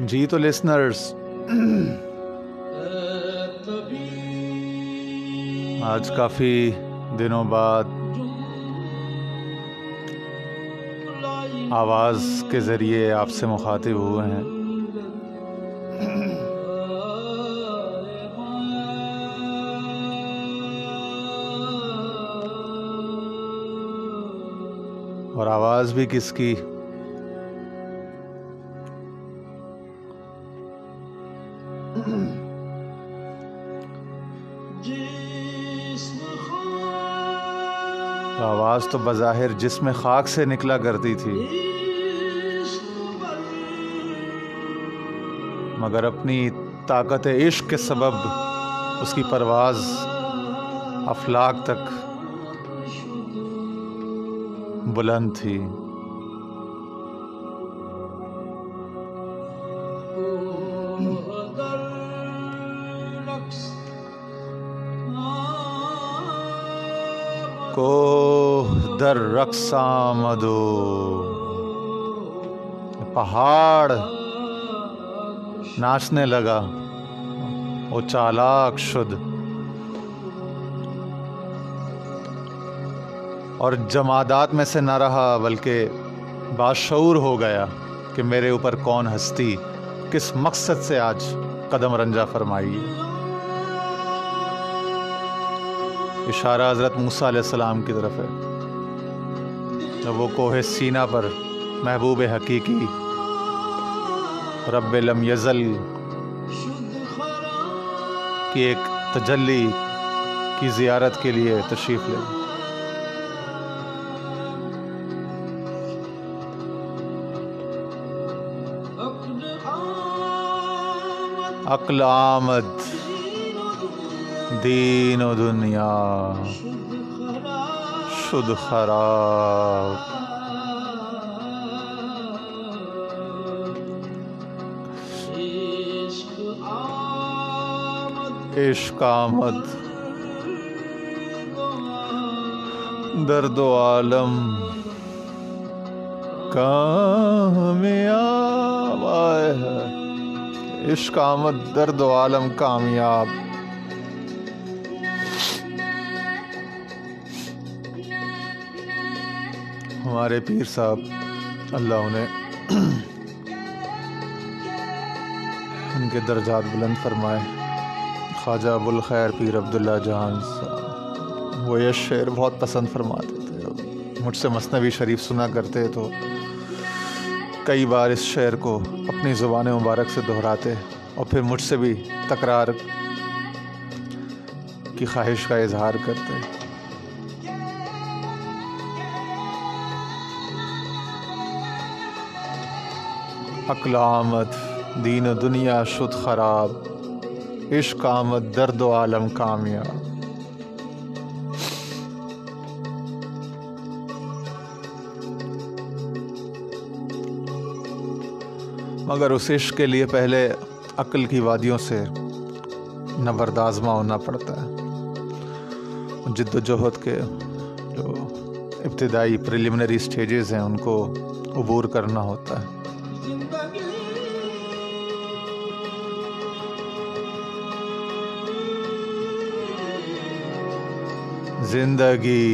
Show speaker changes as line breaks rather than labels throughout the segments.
जी तो लिसनर्स, आज काफ़ी दिनों बाद आवाज़ के ज़रिए आपसे मुखातिब हुए हैं। और आवाज़ भी किसकी? तो आवाज़ तो बज़ाहिर जिस्म खाक से निकला करती थी, मगर अपनी ताकत इश्क के सबब उसकी परवाज़ अफलाक तक बुलंद थी। कोह दर रक्स आमदो, पहाड़ नाचने लगा, वो चालाक शुद और जमादात में से न रहा, बल्कि बाशऊर हो गया कि मेरे ऊपर कौन हस्ती किस मकसद से आज कदम रंजा फरमाई है। इशारा हज़रत मूसा अलैहिस्सलाम की तरफ है, जब वो कोहे सीना पर महबूब हकीकी रब्बे लम यज़ल की एक तजल्ली की ज़ियारत के लिए तशरीफ़ ले। अक्ल आमद दीन व दुनिया शुद खराब। इश्क आमद दर्दो आलम कामयाब आए है। इश्क आमद दर्दो आलम कामयाब। हमारे पीर साहब अल्लाह उन्हें उनके दर्जात बुलंद फरमाए, ख्वाजा अबुल खैर पीर अब्दुल्ला जहान साहब, वो ये शेर बहुत पसंद फरमाते थे। मुझसे मसनवी शरीफ सुना करते तो कई बार इस शेर को अपनी ज़ुबान मुबारक से दोहराते और फिर मुझसे भी तकरार की ख्वाहिश का इजहार करते। अक्ल आमद दीन दुनिया शुद खराब, इश्क आमद दर्द आलम कामयाब। मगर उस इश्क के लिए पहले अक्ल की वादियों से नबरदाज़मा होना पड़ता है। जिद्दोजहद के जो इब्तिदाई प्रिलिमिनरी स्टेजेस हैं उनको अबूर करना होता है। जिंदगी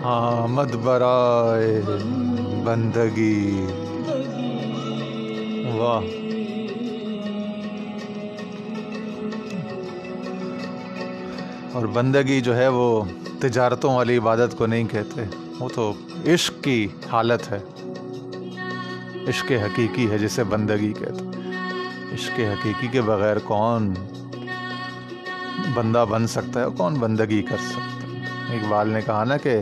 आमद बराए बंदगी। वाह, और बंदगी जो है वो तिजारतों वाली इबादत को नहीं कहते, वो तो इश्क की हालत है, इश्क हकीकी है जिसे बंदगी कहते। इश्क हकीकी के बगैर कौन बंदा बन सकता है और कौन बंदगी कर सकता है। इकबाल ने कहा ना कि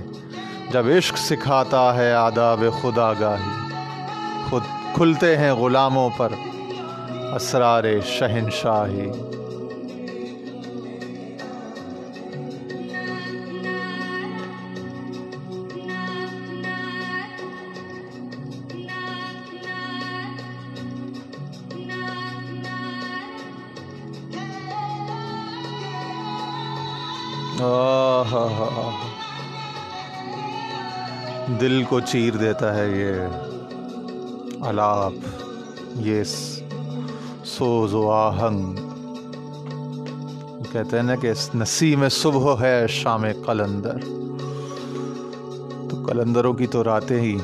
जब इश्क सिखाता है आदाब खुदागाही, खुद खुलते हैं ग़ुलामों पर असरारे शहनशाही। दिल को चीर देता है ये अलाप, ये सोज़ व आहंग। कहते हैं ना कि नसीम सुबह है शाम कलंदर, तो कलंदरों की तो रातें ही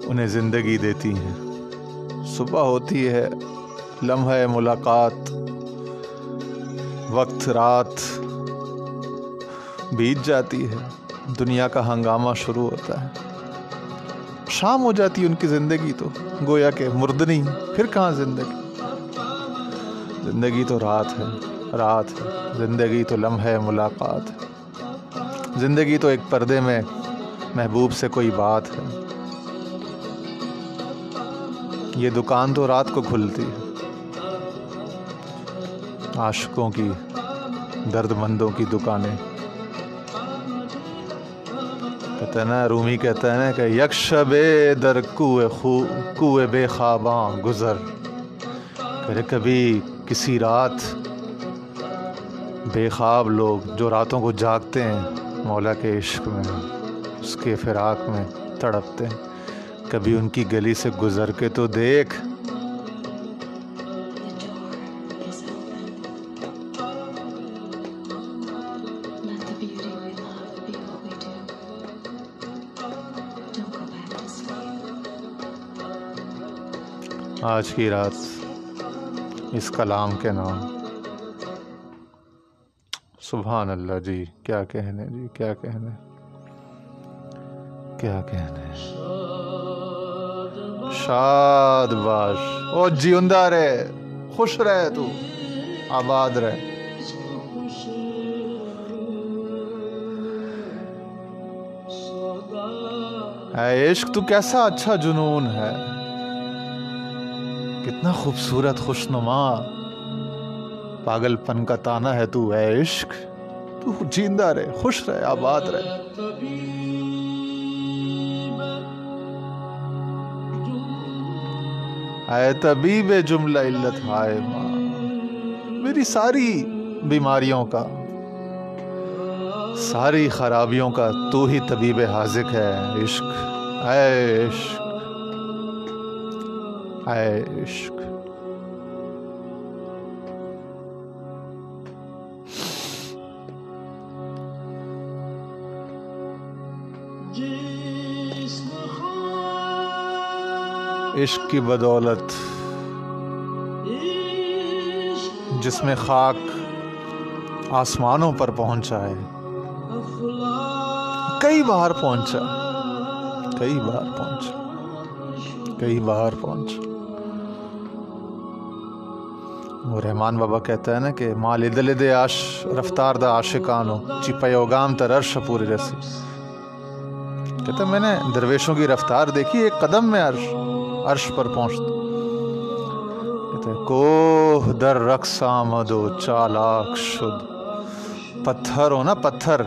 उन्हें जिंदगी देती हैं। सुबह होती है, लम्हा मुलाकात, वक्त रात बीत जाती है, दुनिया का हंगामा शुरू होता है, शाम हो जाती है उनकी जिंदगी तो गोया के मुर्दनी, फिर कहाँ जिंदगी। जिंदगी तो रात है, रात है, जिंदगी तो लम्हा मुलाकात है, जिंदगी तो एक पर्दे में महबूब से कोई बात है। ये दुकान तो रात को खुलती है, आशिकों की, दर्दमंदों की दुकानें। कहते हैं ना, रूमी कहते हैं ना कि यकशबे दर कुए बेखाबां गुजर, करे कभी किसी रात बेखाब लोग जो रातों को जागते हैं मौला के इश्क में, उसके फिराक में तड़पते हैं, कभी उनकी गली से गुजर के तो देख। आज की रात इस कलाम के नाम। सुभान अल्लाह जी, क्या कहने जी, क्या कहने, क्या कहने। शादबाश, ओ जिंदा रहे, खुश रहे, तू आबाद रहे। ऐ इश्क तू कैसा अच्छा जुनून है, कितना खूबसूरत खुशनुमा पागलपन का ताना है तू। ऐ इश्क तू जिंदा रहे, खुश रहे, आबाद रहे। ऐ तबीब जुमला इल्लत, हाय माँ मेरी सारी बीमारियों का, सारी खराबियों का तू ही तबीब हाजिक है। इश्क, ऐ इश्क, ऐ इश्क। इश्क की बदौलत जिसमें खाक आसमानों पर पहुंचा है, कई बार पहुंचा, कई बार पहुंचा, कई बार पहुंचा। वो रहमान बाबा कहता है ना कि माल इदलिदे आश रफ्तार दा आशिकानो ची पयोगाम तरर्श पूरी रसी। कहता मैंने दरवेशों की रफ्तार देखी, एक कदम में अर्श पर पहुंचता। कहते कोह दर रक्स आमदो चालाक शुद्ध। पत्थर हो ना, पत्थर,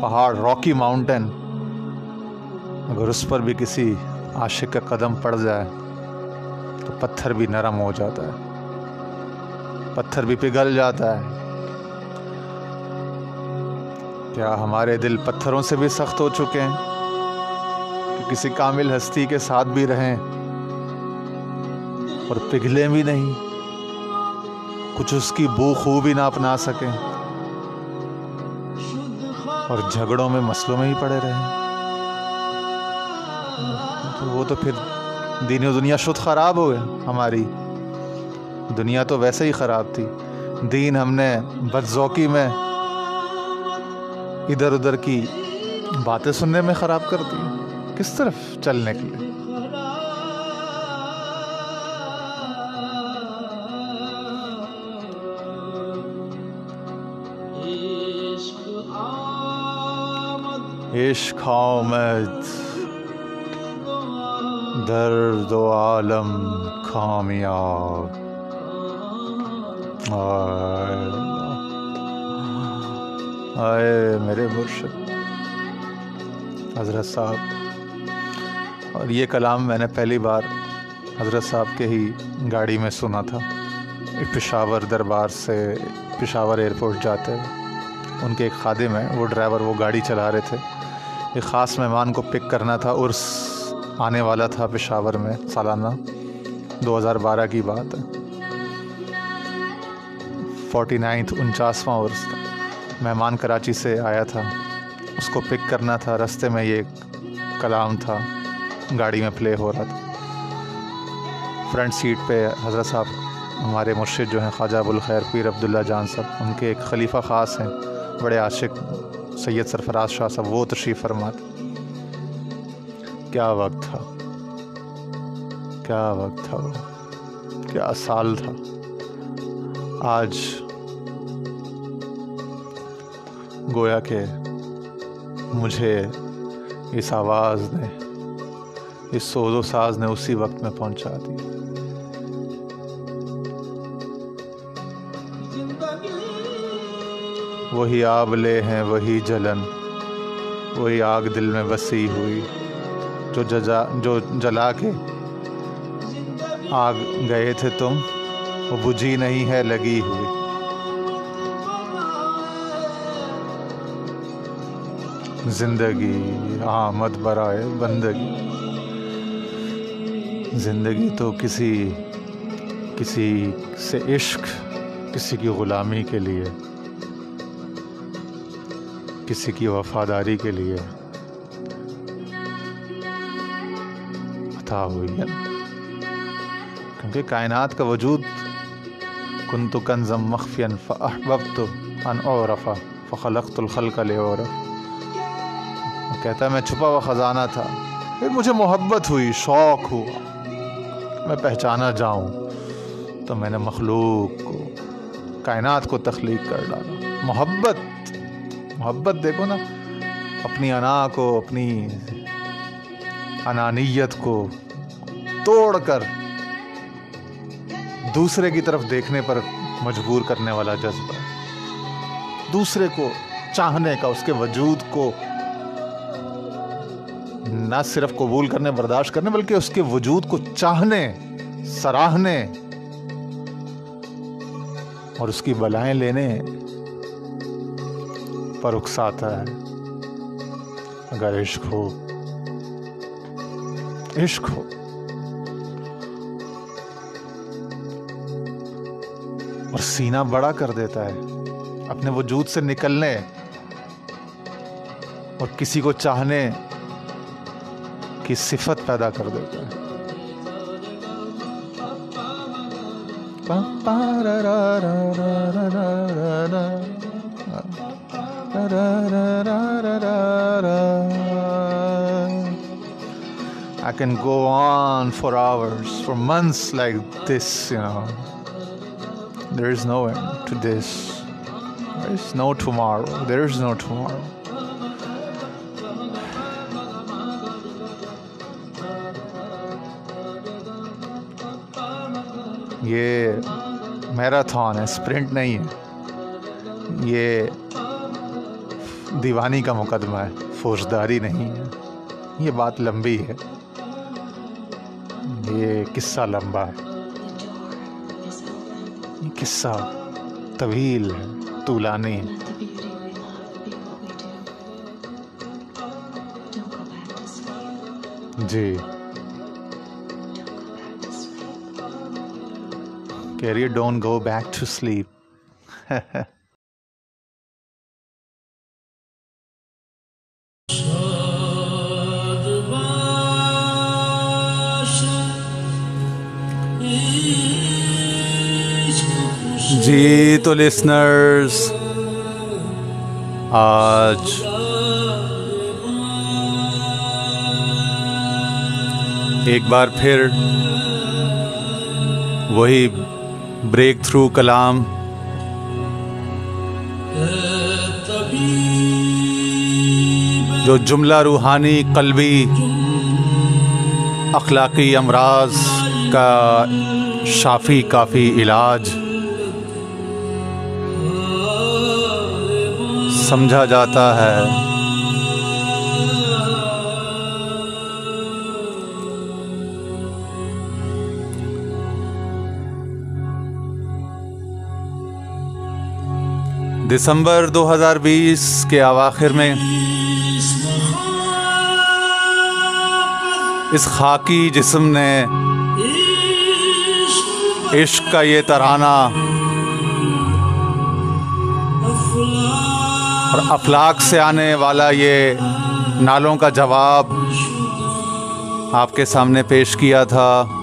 पहाड़, रॉकी माउंटेन, अगर उस पर भी किसी आशिक का कदम पड़ जाए तो पत्थर भी नरम हो जाता है, पत्थर भी पिघल जाता है। क्या हमारे दिल पत्थरों से भी सख्त हो चुके हैं कि किसी कामिल हस्ती के साथ भी रहें और पिघले भी नहीं, कुछ उसकी बू खू भी ना अपना सकें और झगड़ों में, मसलों में ही पड़े रहें? तो वो तो फिर दीन और दुनिया शुद्ध खराब हो गए। हमारी दुनिया तो वैसे ही खराब थी, दीन हमने बदज़ौकी में इधर उधर की बातें सुनने में खराब कर दी। किस तरफ चलने के लिए? इश्क आमद दर्द व आलम कामयाब। आए मेरे मुर्शिद हज़रत साहब। और ये कलाम मैंने पहली बार हज़रत साहब के ही गाड़ी में सुना था। पेशावर दरबार से पेशावर एयरपोर्ट जाते हैं। उनके एक खादिम है, वो ड्राइवर, वो गाड़ी चला रहे थे। एक ख़ास मेहमान को पिक करना था, उर्स आने वाला था पेशावर में, सालाना 2012 की बात है। 49वां उर्स था। मेहमान कराची से आया था, उसको पिक करना था। रास्ते में ये कलाम था, गाड़ी में प्ले हो रहा था। फ्रंट सीट पे हज़रत साहब, हमारे मुर्शिद जो हैं ख्वाजा अबुल खैर पीर अब्दुल्ला जान साहब, उनके एक खलीफा ख़ास हैं, बड़े आशिक सैयद सरफराज शाह साहब, वो तशरीफ़ फरमाते। क्या वक्त था, क्या वक्त था वो, क्या साल था। आज गोया के मुझे इस आवाज़ ने, इस सोज़ो साज ने उसी वक्त में पहुंचा दी। वही आबले हैं, वही जलन, वही आग दिल में बसी हुई, जो जला के आग गए थे तुम, वो बुझी नहीं है लगी हुई। जिंदगी आमद बराए बंदगी, जिंदगी तो किसी से इश्क, किसी की ग़ुलामी के लिए, किसी की वफादारी के लिए अता हुई है। क्योंकि कायनात का वजूद कुन्तु कंज़म मख्फ़ियन फ़अहबब्तु अन औरफ़ा फ़ख़लक़तुल ख़ल्क़ लिऔरफ़। कहता है मैं छुपा हुआ ख़जाना था, फिर मुझे मोहब्बत हुई, शौक़ हुआ, मैं पहचाना जाऊं, तो मैंने मखलूक को, कायनात को तख्लीक कर डाला। मोहब्बत देखो ना, अपनी अना को, अपनी अनानियत को तोड़कर दूसरे की तरफ देखने पर मजबूर करने वाला जज्बा, दूसरे को चाहने का, उसके वजूद को ना सिर्फ कबूल करने, बर्दाश्त करने, बल्कि उसके वजूद को चाहने, सराहने और उसकी बलाएं लेने पर उकसाता है। अगर इश्क हो, इश्क हो, और सीना बड़ा कर देता है अपने वजूद से निकलने और किसी को चाहने की सिफत पैदा कर देता है। I can go on for hours, for months like this, you know. There is no end to this. There is no tomorrow. There is no tomorrow. ये मैराथन है, स्प्रिंट नहीं है। ये दीवानी का मुकदमा है, फौजदारी नहीं है। ये बात लंबी है, ये किस्सा लंबा है, ये किस्सा तवील है, तूलानी है। जी कह रही है, don't go back to sleep. जी तो लिसनर्स, आज एक बार फिर वही ब्रेक थ्रू कलाम, जो जुमला रूहानी कल्बी अखलाकी अमराज का शाफी काफ़ी इलाज समझा जाता है। दिसंबर 2020 के अवाखिर में इस खाकी जिस्म ने इश्क का ये तराना और अफलाक से आने वाला ये नालों का जवाब आपके सामने पेश किया था।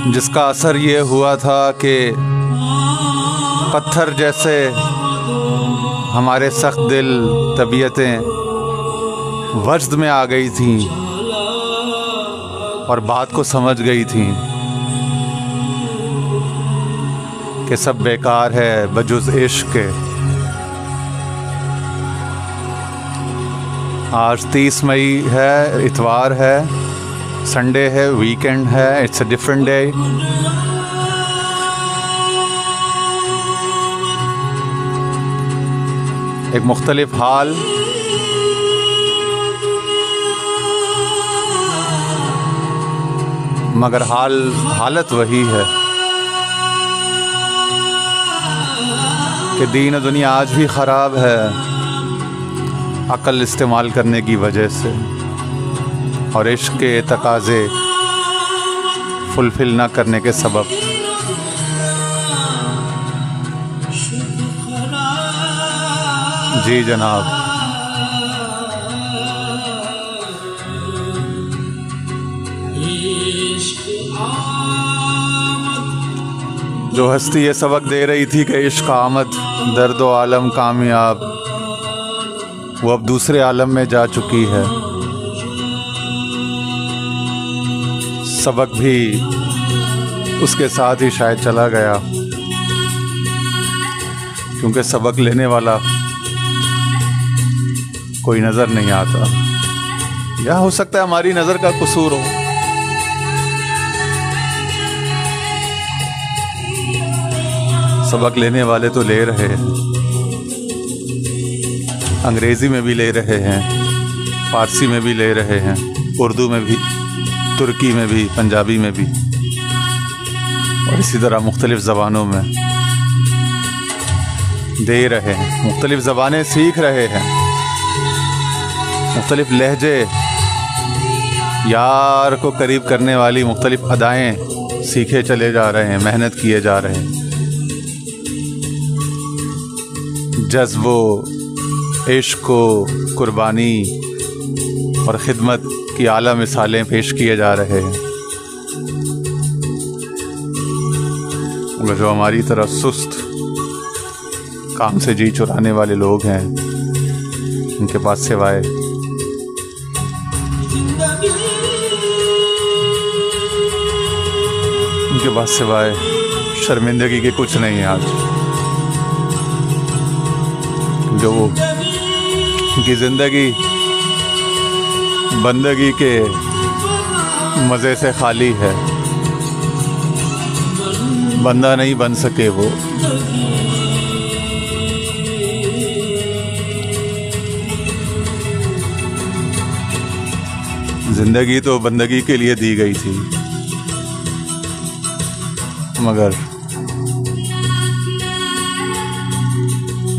जिसका असर ये हुआ था कि पत्थर जैसे हमारे सख्त दिल तबीयतें वज्द में आ गई थीं और बात को समझ गई थीं कि सब बेकार है बजुज़ इश्क के। आज 30 मई है, इतवार है, संडे है, वीकेंड है, इट्स अ डिफरेंट डे। एक मुख्तलिफ हाल, मगर हालत वही है कि दीन और दुनिया आज भी ख़राब है अक्ल इस्तेमाल करने की वजह से और इश्क के तकाज़े फुलफिल ना करने के सबब। जी जनाब, जो हस्ती ये सबक दे रही थी कि इश्क आमद दर्द व आलम कामयाब, वो अब दूसरे आलम में जा चुकी है। सबक भी उसके साथ ही शायद चला गया, क्योंकि सबक लेने वाला कोई नज़र नहीं आता, या हो सकता है हमारी नज़र का कसूर हो। सबक लेने वाले तो ले रहे हैं, अंग्रेज़ी में भी ले रहे हैं, फारसी में भी ले रहे हैं, उर्दू में भी, तुर्की में भी, पंजाबी में भी, और इसी तरह मुख्तलिफ़ ज़बानों में दे रहे हैं। मुख्तलिफ़ ज़बानें सीख रहे हैं, मुख्तलिफ़ लहजे, यार को करीब करने वाली मुख्तलिफ़ अदाएँ सीखे चले जा रहे हैं, मेहनत किए जा रहे हैं। जज्बो, इश्को, कुर्बानी और ख़िदमत की आला मिसालें पेश किए जा रहे हैं। मगर जो हमारी तरह सुस्त काम से जी चुराने वाले लोग हैं, उनके पास सिवाय शर्मिंदगी के कुछ नहीं है आज। जो उनकी ज़िंदगी बंदगी के मज़े से खाली है, बंदा नहीं बन सके वो। ज़िंदगी तो बंदगी के लिए दी गई थी, मगर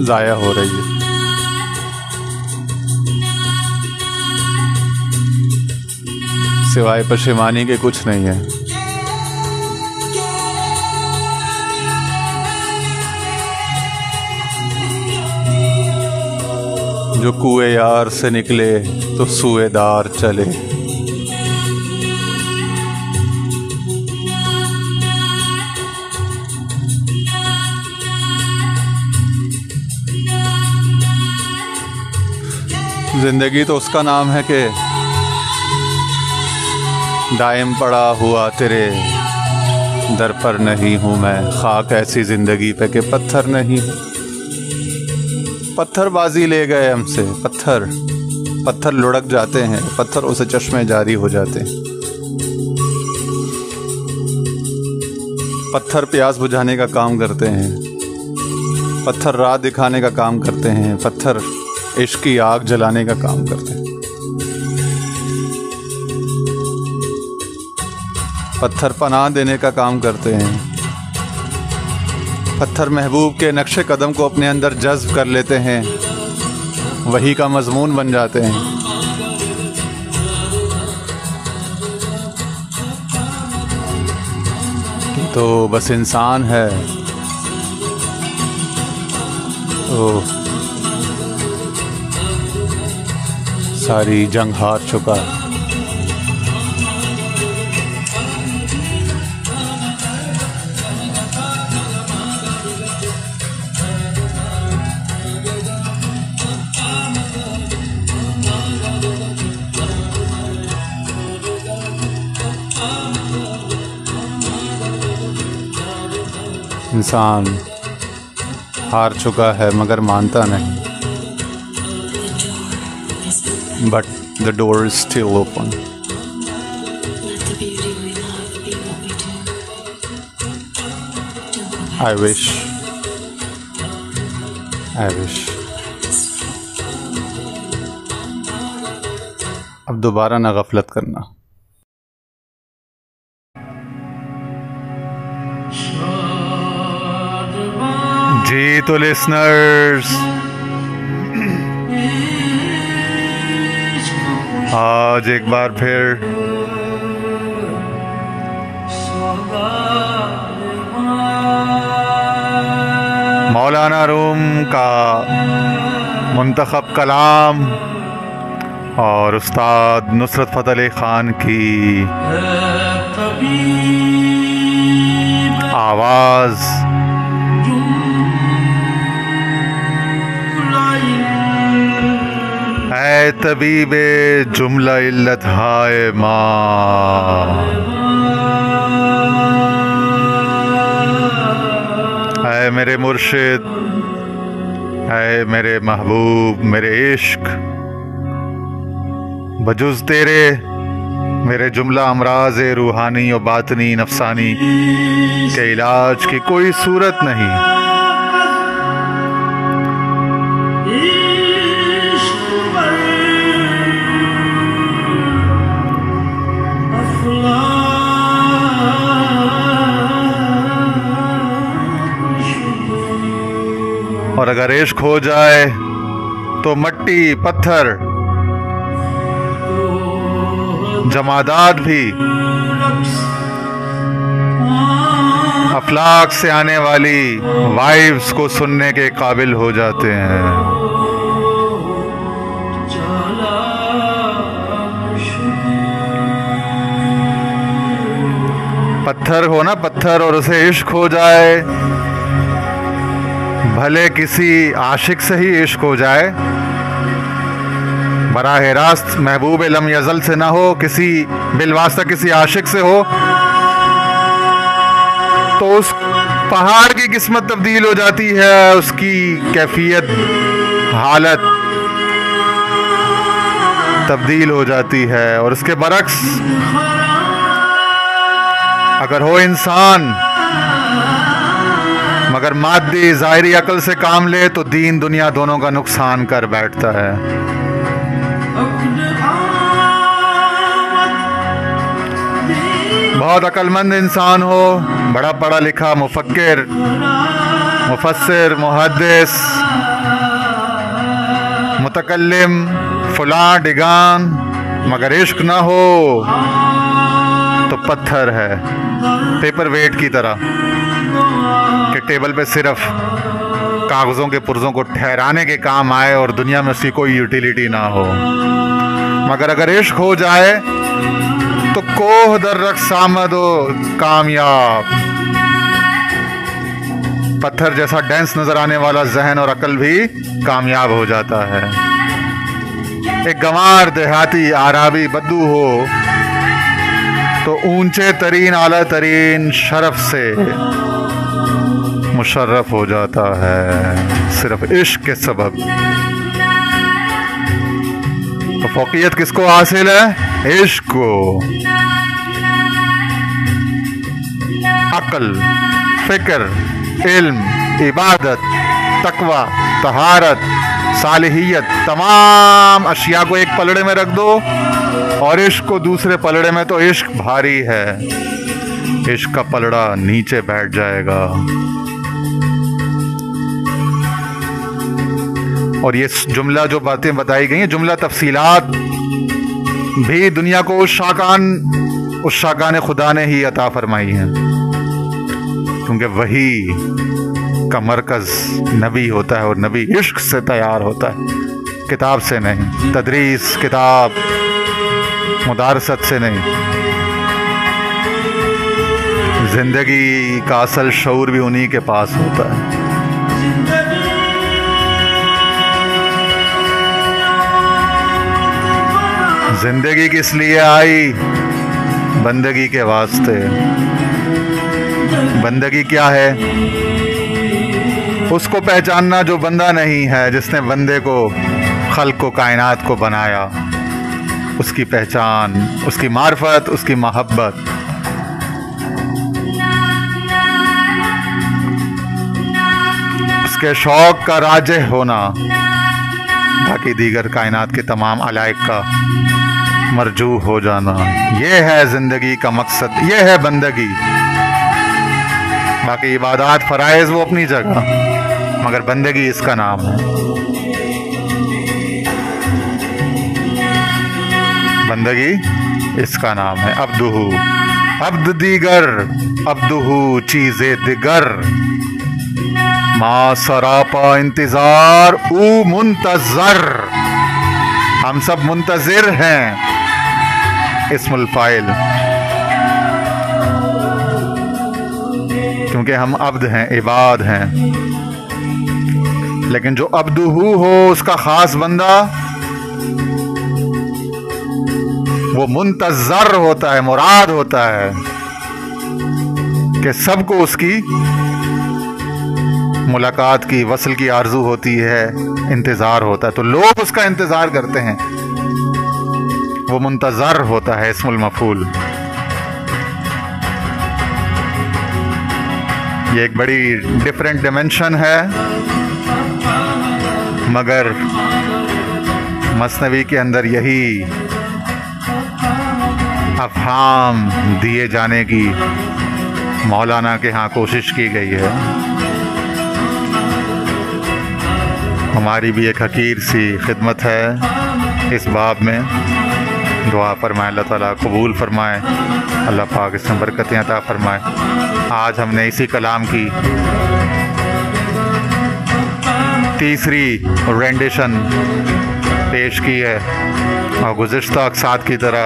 ज़ाया हो रही है। सिवाय पशेमानी के कुछ नहीं है। जो कुएं यार से निकले तो सुएदार चले। जिंदगी तो उसका नाम है कि दायम पड़ा हुआ तेरे दर पर नहीं हूँ मैं, खाक ऐसी ज़िंदगी पे कि पत्थर नहीं हूँ। पत्थरबाजी ले गए हमसे, पत्थर लुढ़क जाते हैं, पत्थरों से चश्मे जारी हो जाते हैं। पत्थर प्यास बुझाने का काम करते हैं, पत्थर राह दिखाने का काम करते हैं, पत्थर इश्क की आग जलाने का काम करते हैं। पत्थर पनाह देने का काम करते हैं। पत्थर महबूब के नक्शे कदम को अपने अंदर जज्ब कर लेते हैं, वही का मजमून बन जाते हैं। तो बस इंसान है तो सारी जंग हार चुका है। इंसान हार चुका है मगर मानता नहीं। But the door is still open. I wish. अब दोबारा ना गफलत करना। जी तो लिसनर्स, आज एक बार फिर मौलाना रूम का मुंतखब कलाम और उस्ताद नुसरत फ़तेह अली ख़ान की आवाज़ ऐ तबीबे जुमला इल्लत हाय माँ, ऐ मेरे मुर्शिद, ऐ मेरे महबूब, मेरे इश्क, बजुज़ तेरे मेरे जुमला अमराज़ रूहानी और बातनी नफसानी के इलाज की कोई सूरत नहीं। और अगर इश्क हो जाए तो मट्टी, पत्थर, जमादात भी अफलाक से आने वाली वाइब्स को सुनने के काबिल हो जाते हैं। पत्थर हो ना पत्थर, और उसे इश्क हो जाए, भले किसी आशिक से ही इश्क हो जाए, बराह रास्त महबूब लम यज़ल से ना हो, किसी बिलवास्ता किसी आशिक से हो, तो उस पहाड़ की किस्मत तब्दील हो जाती है, उसकी कैफियत, हालत तब्दील हो जाती है। और उसके बरक्स अगर हो इंसान मगर मादी ज़ाहिरी अकल से काम ले तो दीन दुनिया दोनों का नुकसान कर बैठता है। बहुत अक्लमंद इंसान हो, बड़ा पढ़ा लिखा मुफक्किर, मुफस्सिर, मुहद्दिस, मुतकल्लिम, फलां डिगान, मगर इश्क ना हो तो पत्थर है, पेपर वेट की तरह कि टेबल पे सिर्फ कागज़ों के पुर्जों को ठहराने के काम आए और दुनिया में उसकी कोई यूटिलिटी ना हो। मगर अगर इश्क हो जाए तो कोह दर्रक सामदो कामयाब, पत्थर जैसा डेंस नजर आने वाला जहन और अकल भी कामयाब हो जाता है। एक गंवार देहाती आराबी बद्दू हो तो ऊंचे तरीन आला तरीन शरफ से मुशर्रफ हो जाता है, सिर्फ इश्क के सबब। तो फौकियत किसको हासिल है? इश्क को। अक्ल, फिक्र, इल्म, इबादत, तकवा, तहारत, सालिहियत, तमाम अशिया को एक पलड़े में रख दो और इश्क को दूसरे पलड़े में, तो इश्क भारी है। इश्क का पलड़ा नीचे बैठ जाएगा। और ये जुमला जो बातें बताई गई हैं, जुमला तफसीलात भी दुनिया को उस शाकान खुदा ने ही अता फरमाई हैं, क्योंकि वही का मरकज नबी होता है और नबी इश्क से तैयार होता है, किताब से नहीं, तदरीस किताब मुदारसत से नहीं। जिंदगी का असल शऊर भी उन्हीं के पास होता है। जिंदगी किस लिए आई? बंदगी के वास्ते। बंदगी क्या है? उसको पहचानना जो बंदा नहीं है, जिसने बंदे को, खल्क को, कायनात को बनाया, उसकी पहचान, उसकी मार्फत, उसकी मोहब्बत। उसके शौक का राजे होना, बाकी दीगर कायनात के तमाम अलाइक का मरजू हो जाना। ये है जिंदगी का मकसद, ये है बंदगी। बाकी इबादत फराइज वो अपनी जगह, मगर बंदगी इसका नाम है। बंदगी इसका नाम है। अब्दुहु अब्द दीगर, अब्दुहु चीज़े दिगर, मा सरापा इंतजार ऊ मुंतजर। हम सब मुंतजिर हैं। इस्मुल फाइल, क्योंकि हम अब्द हैं, इबाद हैं। लेकिन जो अब्दुहु हो, उसका खास बंदा, वो मुंतजर होता है, मुराद होता है कि सबको उसकी मुलाकात की, वसल की आरजू होती है, इंतजार होता है, तो लोग उसका इंतजार करते हैं। वो मुंतजर होता है, इस्मुल मफूल। ये एक बड़ी डिफरेंट डिमेंशन है, मगर मसनवी के अंदर यही अफहाम दिए जाने की मौलाना के यहाँ कोशिश की गई है। हमारी भी एक हकीर सी खिदमत है इस बाब में। दुआ फरमाए अल्लाह ताला कबूल फरमाए, अल्लाह पाक इसमें बरकतें अता फरमाए। आज हमने इसी कलाम की तीसरी रेंडिशन पेश की है, और गुज़िश्ता अक़सात की तरह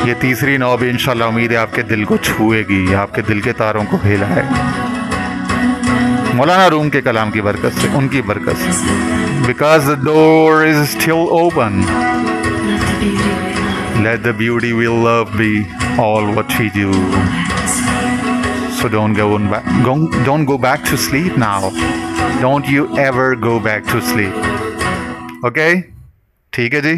ये तीसरी नौ भी इंशाअल्लाह उम्मीद है आपके दिल को छुएगी, आपके दिल के तारों को हिलाए, मौलाना रूम के कलाम की बरकत से, उनकी बरकत से। Because the door is still open, let the beauty will love be all what we do. So don't go back to sleep now. Don't you ever go back to sleep. Okay? ठीक है जी।